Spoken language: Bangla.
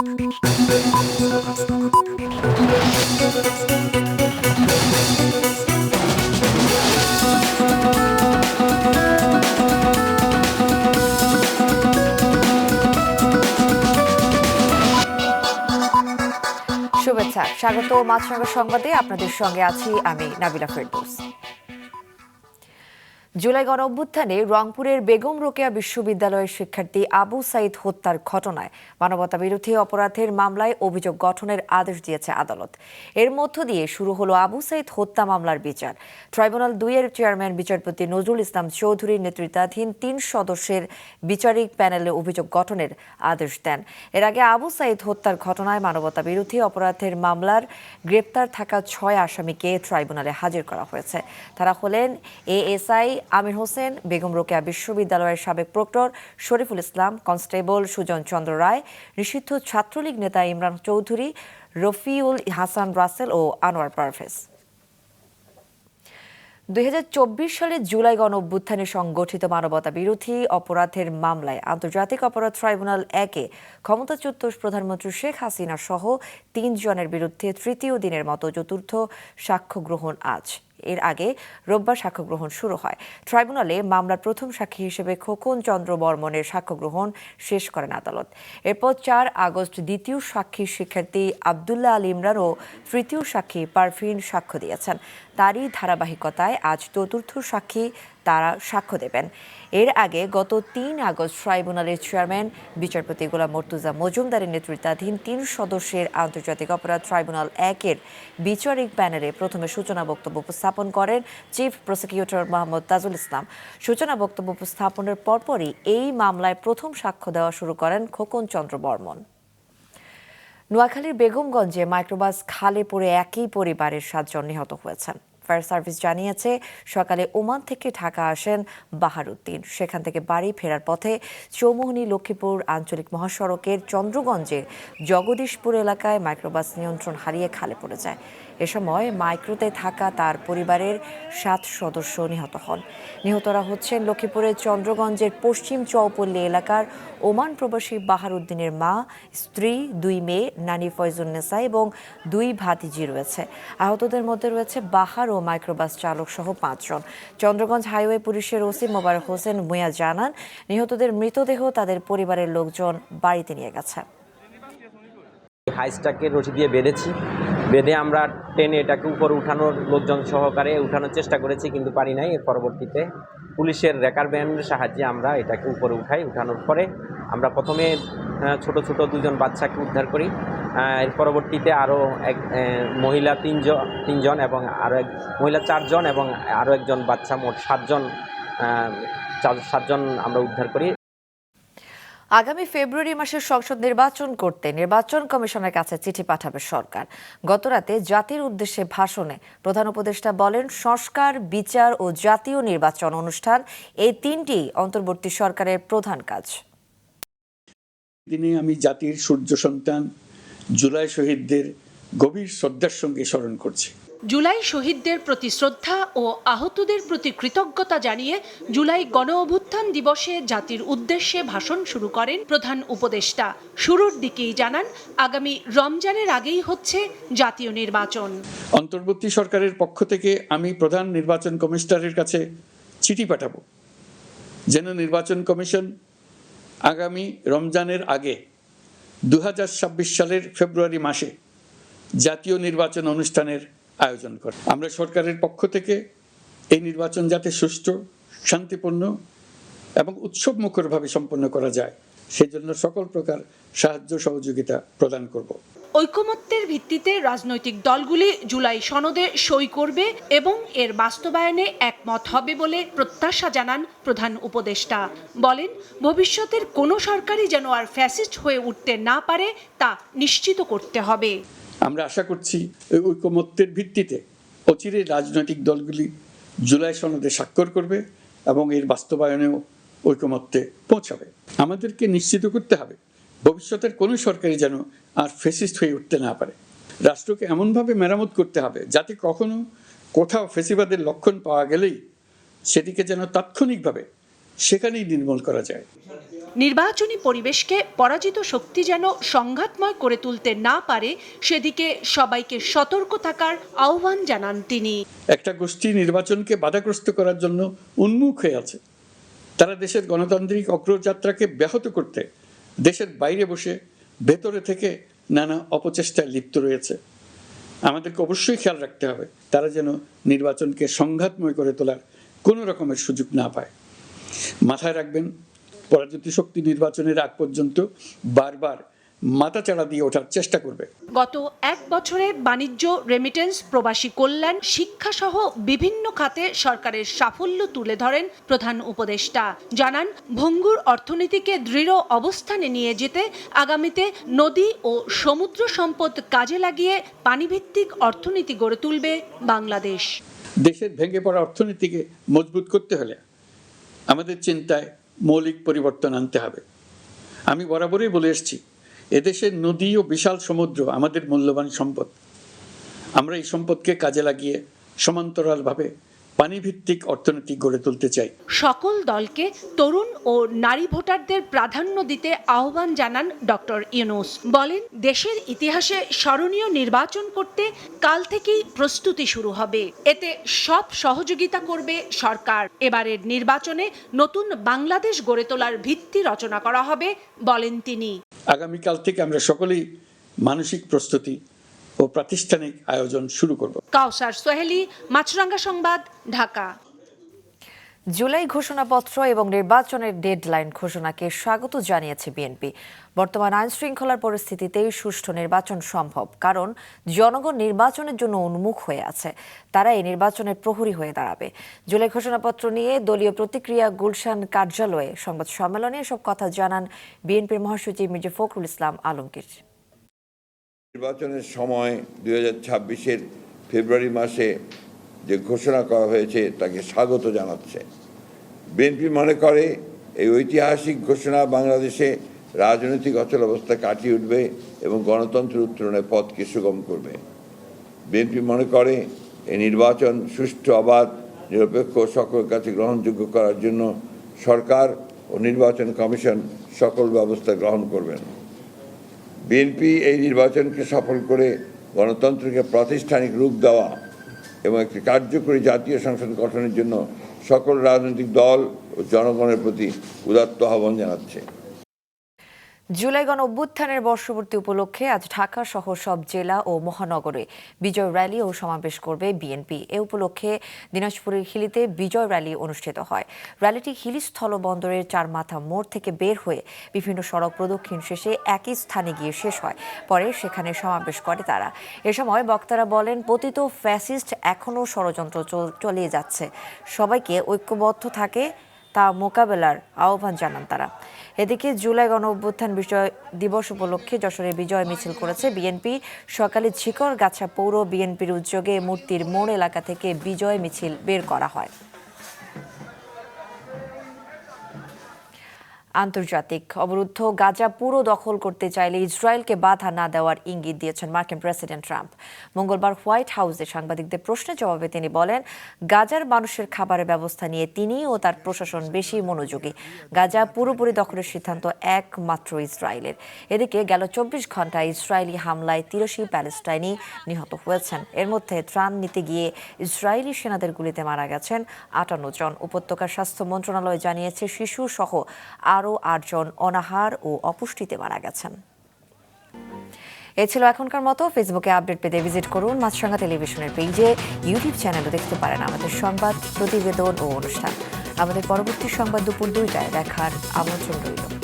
শুভেচ্ছা, স্বাগত মাছরাঙা সংবাদে। আপনাদের সঙ্গে আছি আমি নাবিলা ফেরদৌস। জুলাই গণ অভ্যুত্থানে রংপুরের বেগম রোকেয়া বিশ্ববিদ্যালয়ের শিক্ষার্থী আবু সাইদ হত্যার ঘটনায় মানবতা বিরোধী অপরাধের মামলায় অভিযোগ গঠনের আদেশ দিয়েছে আদালত। এর মধ্য দিয়ে শুরু হলো আবু সাইদ হত্যা মামলার বিচার। ট্রাইব্যুনাল ২-এর চেয়ারম্যান বিচারপতি নজরুল ইসলাম চৌধুরীর নেতৃত্বাধীন ৩ সদস্যের বিচারিক প্যানেলে অভিযোগ গঠনের আদেশ দেন। এর আগে আবু সাইদ হত্যার ঘটনায় মানবতা বিরোধী অপরাধের মামলার গ্রেপ্তার থাকা ৬ আসামিকে ট্রাইব্যুনালে হাজির করা হয়েছে। তারা হলেন এএসআই আমির হোসেন, বেগম রোকেয়া বিশ্ববিদ্যালয়ের সাবেক প্রক্টর শরীফুল ইসলাম, কনস্টেবল সুজন চন্দ্র রায়, নিষিদ্ধ ছাত্রলীগ নেতা ইমরান চৌধুরী, রফিউল হাসান রাসেল ও আনোয়ার পারভেজ। ২০২৪ সালের জুলাই গণ অভ্যুত্থানে সংগঠিত মানবতা বিরোধী অপরাধের মামলায় আন্তর্জাতিক অপরাধ ট্রাইব্যুনাল ১-এ ক্ষমতাচ্যুত প্রধানমন্ত্রী শেখ হাসিনা সহ ৩ জনের বিরুদ্ধে তৃতীয় দিনের মতো চতুর্থ সাক্ষ্য গ্রহণ আজ। এর আগে রোববার সাক্ষ্য গ্রহণ শুরু হয়। ট্রাইব্যুনালে মামলার প্রথম সাক্ষী হিসেবে খোকন চন্দ্র বর্মনের সাক্ষ্য গ্রহণ শেষ করেন আদালত। এরপর ৪ আগস্ট দ্বিতীয় সাক্ষী শিক্ষার্থী আবদুল্লাহ আল ইমরান ও তৃতীয় সাক্ষী পারভিন সাক্ষ্য দিয়েছেন। তারই ধারাবাহিকতায় আজ চতুর্থ সাক্ষী তারা সাক্ষ্য দেবেন। এর আগে গত ৩ আগস্ট ট্রাইব্যুনালের চেয়ারম্যান বিচারপতি গোলাম মর্তুজা মজুমদারের নেতৃত্বাধীন ৩ সদস্যের আন্তর্জাতিক অপরাধ ট্রাইব্যুনাল ১-এর বিচারিক প্যানেলে প্রথমে সূচনা বক্তব্য উপস্থাপন করেন চিফ প্রসিকিউটর মোহাম্মদ তাজুল ইসলাম। সূচনা বক্তব্য উপস্থাপনের পরপরই এই মামলায় প্রথম সাক্ষ্য দেওয়া শুরু করেন খোকন চন্দ্র বর্মন। নোয়াখালীর বেগমগঞ্জে মাইক্রোবাস খালে পড়ে একই পরিবারের ৭ জন নিহত হয়েছেন। ফায়ার সার্ভিস জানিয়েছে, সকালে ওমান থেকে ঢাকা আসেন বাহারুদ্দিন। সেখান থেকে বাড়ি ফেরার পথে চৌমুহনী লক্ষ্মীপুর আঞ্চলিক মহাসড়কের চন্দ্রগঞ্জের জগদীশপুর এলাকায় মাইক্রোবাস নিয়ন্ত্রণ হারিয়ে খালে পড়ে যায়। এ সময় মাইক্রোতে থাকা তার পরিবারের ৭ সদস্য নিহত হন। নিহতরা হচ্ছেন লক্ষ্মীপুরের চন্দ্রগঞ্জের পশ্চিম চৌপল্লী এলাকার ওমান প্রবাসী বাহারুদ্দিনের মা, স্ত্রী, ২ মেয়ে, নানি ফয়জুন্নেসা এবং ২ ভাতিজি রয়েছে। আহতদের মধ্যে রয়েছে বাহার ও মাইক্রোবাস চালক সহ ৫ জন। চন্দ্রগঞ্জ হাইওয়ে পুলিশের ওসি মোবারক হোসেন মুয়া জানান, নিহতদের মৃতদেহ তাদের পরিবারের লোকজন বাড়িতে নিয়ে গেছে। হাইস্টাকে রশি দিয়ে বেঁধে আমরা টেনে এটাকে উপরে উঠানোর লোকজন সহকারে উঠানোর চেষ্টা করেছি, কিন্তু পারি নাই। এর পরবর্তীতে পুলিশের রেকার ভ্যানের সাহায্যে আমরা এটাকে উপরে উঠানোর পরে আমরা প্রথমে ছোট ২ জন বাচ্চাকে উদ্ধার করি। এর পরবর্তীতে আরও এক মহিলা ৩ জন এবং আরও এক মহিলা ৪ জন এবং আরও একজন বাচ্চা, মোট ৭ জন আমরা উদ্ধার করি। আগামী ফেব্রুয়ারি মাসে সংসদ নির্বাচন করতে নির্বাচন কমিশনের কাছে চিঠি পাঠাবে সরকার। গতরাতে জাতির উদ্দেশ্যে ভাষণে প্রধান উপদেষ্টা বলেন, সংস্কার, বিচার ও জাতীয় নির্বাচন অনুষ্ঠান, এই ৩টি অন্তর্বর্তী সরকারের প্রধান কাজ। দিনে আমি জাতির সূর্য সন্তান জুলাই শহীদদের গভীর শ্রদ্ধার সঙ্গে স্মরণ করছি। জুলাই শহীদদের প্রতি শ্রদ্ধা ও আহতদের প্রতি কৃতজ্ঞতা জানিয়ে জুলাই গণ অভ্যুত্থান দিবসে জাতির উদ্দেশ্যে ভাষণ শুরু করেন প্রধান উপদেষ্টা। শুরুর দিকেই জানান, আগামী রমজানের আগেই হচ্ছে জাতীয় নির্বাচন। অন্তর্বর্তী সরকারের পক্ষ থেকে আমি প্রধান নির্বাচন কমিশনারের কাছে চিঠি পাঠাবো, যেন নির্বাচন কমিশন আগামী রমজানের আগে ২০২৬ সালের ফেব্রুয়ারি মাসে জাতীয় নির্বাচন অনুষ্ঠানের আয়োজন করে। আমরা সরকারের পক্ষ থেকে এই নির্বাচন যাতে সুষ্ঠু, শান্তিপূর্ণ এবং উৎসবমুখরভাবে সম্পন্ন করা যায়, সেজন্য সকল প্রকার সাহায্য সহযোগিতা প্রদান করব। ঐকমত্যের ভিত্তিতে রাজনৈতিক দলগুলি জুলাই সনদে সই করবে এবং এর বাস্তবায়নে একমত হবে বলে প্রত্যাশা জানান প্রধান উপদেষ্টা। বলেন, ভবিষ্যতের কোনো সরকারই যেন আর ফ্যাসিস্ট হয়ে উঠতে না পারে তা নিশ্চিত করতে হবে। আমরা আশা করছি এই ঐকমত্যের ভিত্তিতে অচিরে রাজনৈতিক দলগুলি জুলাই সনদে স্বাক্ষর করবে এবং এর বাস্তবায়নেও ঐকমত্যে পৌঁছাবে। আমাদেরকে নিশ্চিত করতে হবে ভবিষ্যতের কোনো সরকারই যেন আর ফ্যাসিস্ট হয়ে উঠতে না পারে। রাষ্ট্রকে এমনভাবে মেরামত করতে হবে যাতে কখনো কোথাও ফ্যাসিবাদের লক্ষণ পাওয়া গেলেই সেটিকে যেন তাৎক্ষণিকভাবে সেখানেই নির্মূল করা যায়। নির্বাচনী পরিবেশকে পরাজিত শক্তি যেন সংঘাতময় করে তুলতে না পারে সেদিকে সবাইকে সতর্ক থাকার আহ্বান জানান তিনি। একটা গোষ্ঠী নির্বাচনকে বাধাগ্রস্ত করার জন্য উন্মুখ হয়ে আছে। তারা দেশের গণতান্ত্রিক অগ্রযাত্রাকে ব্যাহত করতে দেশের বাইরে বসে ভেতরে থেকে নানা অপচেষ্টায় লিপ্ত রয়েছে। আমাদেরকে অবশ্যই খেয়াল রাখতে হবে তারা যেন নির্বাচনকে সংঘাতময় করে তোলার কোনো রকমের সুযোগ না পায়। মাথায় রাখবেন, পরাজিত শক্তি নির্বাচনের আগ পর্যন্ত বারবার মাথাচাড়া দিয়ে ওঠার চেষ্টা করবে। গত এক বছরে বাণিজ্য, রেমিটেন্স, প্রবাসী কল্যাণ, শিক্ষা সহ বিভিন্ন খাতে সরকারের সাফল্য তুলে ধরেন প্রধান উপদেষ্টা। জানান, ভঙ্গুর অর্থনীতিকে দৃঢ় অবস্থানে নিয়ে যেতে আগামীতে নদী ও সমুদ্র সম্পদ কাজে লাগিয়ে পানিভিত্তিক অর্থনীতি গড়ে তুলবে বাংলাদেশ। দেশের ভেঙে পড়া অর্থনীতিকে মজবুত করতে হলে আমাদের চিন্তায় মৌলিক পরিবর্তন আনতে হবে। আমি বরাবরই বলে এসেছি, এদেশের নদী ও বিশাল সমুদ্র আমাদের মূল্যবান সম্পদ। আমরা এই সম্পদকে কাজে লাগিয়ে সমান্তরালভাবে পানিভিত্তিক অর্থনীতি গড়ে তুলতে চাই। সকল দলকে তরুণ ও নারী ভোটারদের প্রাধান্য দিতে আহ্বান জানান ডক্টর ইউনূস। বলেন, দেশের ইতিহাসে স্মরণীয় নির্বাচন করতে কাল থেকেই প্রস্তুতি শুরু হবে। এতে সব সহযোগিতা করবে সরকার। এবারের নির্বাচনে নতুন বাংলাদেশ গড়ে তোলার ভিত্তি রচনা করা হবে বলেন তিনি। আগামীকাল থেকে আমরা সকলেই মানসিক প্রস্তুতি ও প্রাতিষ্ঠানিক আয়োজন শুরু করব। কাউসার সোহেলি, মাছরাঙ্গা সংবাদ, ঢাকা। জুলাই ঘোষণাপত্র এবং নির্বাচনের ডেডলাইন ঘোষণাকে স্বাগত জানিয়েছে বিএনপি। বর্তমান আইন শৃঙ্খলার পরিস্থিতিতেই সুষ্ঠু নির্বাচন সম্ভব, কারণ জনগণ নির্বাচনের জন্য উন্মুখ হয়ে আছে। তারা এই নির্বাচনের প্রহরী হয়ে দাঁড়াবে। জুলাই ঘোষণাপত্র নিয়ে দলীয় প্রতিক্রিয়া গুলশান কার্যালয়ে সংবাদ সম্মেলনে এসব কথা জানান বিএনপির মহাসচিব মির্জা ফখরুল ইসলাম আলমগীর। নির্বাচনের সময় 2026-এর ফেব্রুয়ারি মাসে যে ঘোষণা করা হয়েছে তাকে স্বাগত জানাচ্ছে। বিএনপি মনে করে এই ঐতিহাসিক ঘোষণা বাংলাদেশে রাজনৈতিক অচলাবস্থা কাটিয়ে উঠবে এবং গণতন্ত্রের উত্তরণের পথকে সুগম করবে। বিএনপি মনে করে এই নির্বাচন সুষ্ঠু, অবাধ, নিরপেক্ষ ও সকলের কাছে গ্রহণযোগ্য করার জন্য সরকার ও নির্বাচন কমিশন সকল ব্যবস্থা গ্রহণ করবেন। বিএনপি এই নির্বাচনকে সফল করে গণতন্ত্রকে প্রাতিষ্ঠানিক রূপ দেওয়া এবং একটি কার্যকরী জাতীয় সংসদ গঠনের জন্য সকল রাজনৈতিক দল ও জনগণের প্রতি উদাত্ত আহ্বান জানাচ্ছে। জুলাই গণ অভ্যুত্থানের বর্ষপূর্তি উপলক্ষে আজ ঢাকা সহ সব জেলা ও মহানগরে বিজয় র্যালি ও সমাবেশ করবে বিএনপি। এ উপলক্ষে দিনাজপুরের হিলিতে বিজয় র্যালি অনুষ্ঠিত হয়। র্যালিটি হিলি স্থলবন্দরের চারমাথা মোড় থেকে বের হয়ে বিভিন্ন সড়ক প্রদক্ষিণ শেষে একই স্থানে গিয়ে শেষ হয়। পরে সেখানে সমাবেশ করে তারা। এ সময় বক্তারা বলেন, পতিত ফ্যাসিস্ট এখনও ষড়যন্ত্র চালিয়ে যাচ্ছে। সবাইকে ঐক্যবদ্ধ থাকে তা মোকাবেলার আহ্বান জানান তারা। এদিকে জুলাই গণ অভ্যুত্থান বিজয় দিবস উপলক্ষে যশোরে বিজয় মিছিল করেছে বিএনপি। সকালে ঝিকরগাছা পৌর বিএনপির উদ্যোগে মূর্তির মোড় এলাকা থেকে বিজয় মিছিল বের করা হয়। আন্তর্জাতিক অবরুদ্ধ গাজা পুরো দখল করতে চাইলে ইসরায়েলকে বাধা না দেওয়ার ইঙ্গিত দিয়েছেন মার্কিন প্রেসিডেন্ট ট্রাম্প। মঙ্গলবার হোয়াইট হাউসে সাংবাদিকদের প্রশ্নের জবাবে তিনি বলেন, গাজার মানুষের খাবারের ব্যবস্থা নিয়ে তিনি ও তার প্রশাসন বেশি মনোযোগী। গাজা পুরোপুরি দখলের সিদ্ধান্ত একমাত্র ইসরায়েলের। এদিকে গেল 24 ঘন্টায় ইসরায়েলি হামলায় 83 প্যালেস্টাইনি নিহত হয়েছেন। এর মধ্যে ত্রাণ নিতে গিয়ে ইসরায়েলি সেনাদের গুলিতে মারা গেছেন 58 জন। উপত্যকার স্বাস্থ্য মন্ত্রণালয় জানিয়েছে শিশু সহ আরও 8 জন অনাহার ও অপুষ্টিতে মারা গেছেন। এ ছিল এখনকার মতো। ফেসবুকে আপডেট পেতে ভিজিট করুন মাছরাঙ্গা টেলিভিশনের পেজে। ইউটিউব চ্যানেলও দেখতে পারেন আমাদের সংবাদ, প্রতিবেদন ও অনুষ্ঠান। আমাদের পরবর্তী সংবাদ দুপুর 2টায় দেখার আমন্ত্রণ রইল।